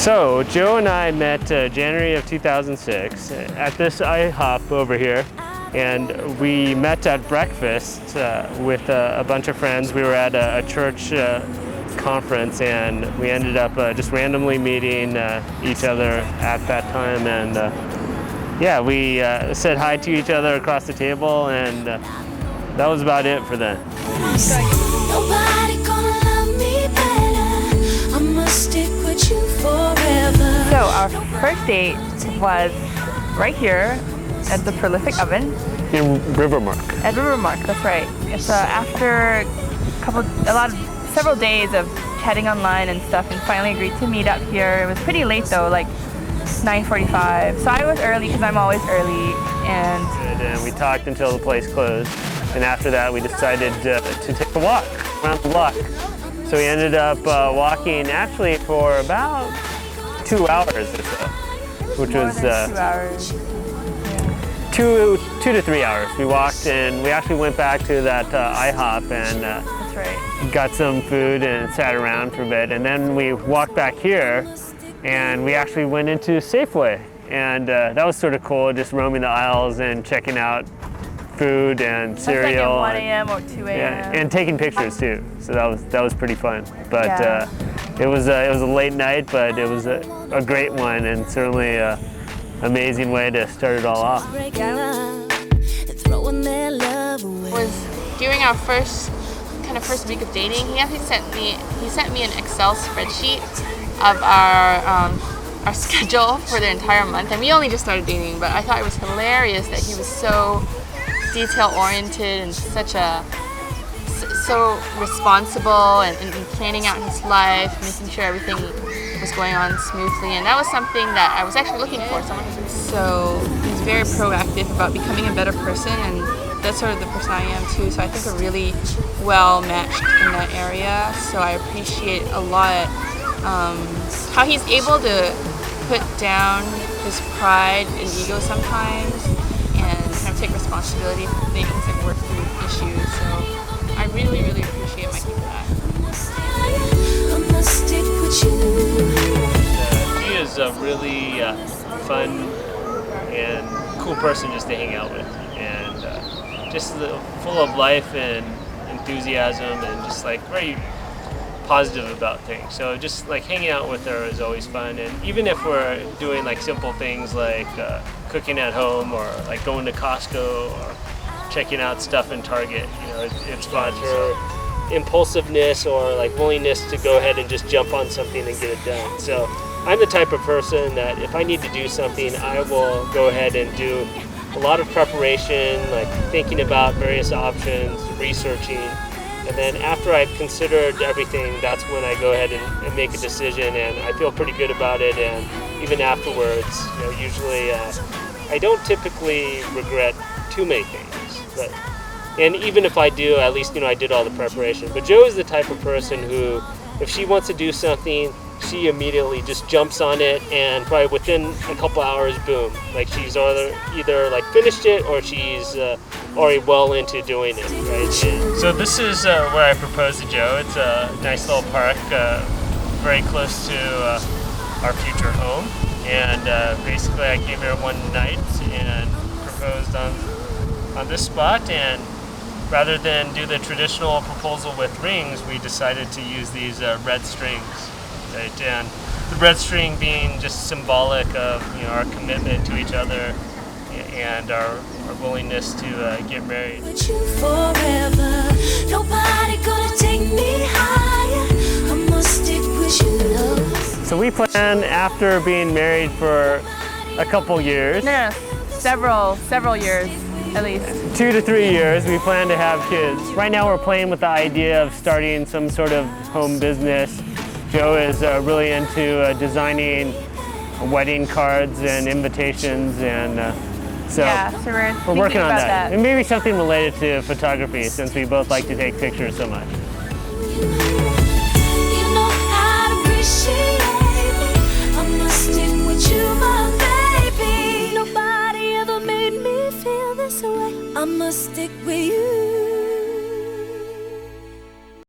So, Joe and I met January of 2006 at this IHOP over here, and we met at breakfast with a bunch of friends. We were at a church conference, and we ended up just randomly meeting each other at that time, and yeah, we said hi to each other across the table, and that was about it for then. So our first date was right here at the Prolific Oven. In Rivermark. At Rivermark, that's right. It's after several days of chatting online and stuff, and finally agreed to meet up here. It was pretty late though, like 9:45. So I was early because I'm always early, and we talked until the place closed. And after that, we decided to take a walk around the block. So we ended up walking actually for about 2 hours or so, which was 2 hours. Yeah. two to 3 hours. We walked, and we actually went back to that IHOP and that's right. got some food and sat around for a bit. And then we walked back here, and we actually went into Safeway, and that was sort of cool, just roaming the aisles and checking out food and cereal. Like at 1 a.m. or 2 a.m. Yeah, and taking pictures too. So that was pretty fun. But yeah. It was a late night, but it was a great one, and certainly an amazing way to start it all off. Was during our first week of dating, he actually sent me an Excel spreadsheet of our schedule for the entire month, and we only just started dating, but I thought it was hilarious that he was so detail-oriented and so responsible and planning out his life, making sure everything was going on smoothly. And that was something that I was actually looking for, someone who's very proactive about becoming a better person, and that's sort of the person I am too. So I think we're really well matched in that area. So I appreciate a lot how he's able to put down his pride and ego sometimes, take responsibility for things and work through issues. So I really, really appreciate Mikee for that. He is a really fun and cool person just to hang out with, and just full of life and enthusiasm, and just like very positive about things. So just like hanging out with her is always fun, and even if we're doing like simple things like cooking at home, or like going to Costco, or checking out stuff in Target, it's fun. Her impulsiveness or like willingness to go ahead and just jump on something and get it done. So I'm the type of person that if I need to do something, I will go ahead and do a lot of preparation, like thinking about various options, researching. And then after I've considered everything, that's when I go ahead and make a decision, and I feel pretty good about it. And even afterwards, usually I don't typically regret too many things. And even if I do, at least I did all the preparation. But Jo is the type of person who, if she wants to do something, she immediately just jumps on it, and probably within a couple hours, boom, like she's either like finished it, or she's already well into doing it, right? So this is where I proposed to Jo. It's a nice little park, very close to our future home, and basically I gave her one night and proposed on this spot, and rather than do the traditional proposal with rings, we decided to use these red strings. Right? And the red string being just symbolic of our commitment to each other and our willingness to get married. So we plan, after being married for a couple years. No, several years at least. 2 to 3 years, we plan to have kids. Right now we're playing with the idea of starting some sort of home business. Jo is really into designing wedding cards and invitations, and so we're working on that. And maybe something related to photography, since we both like to take pictures so much. I must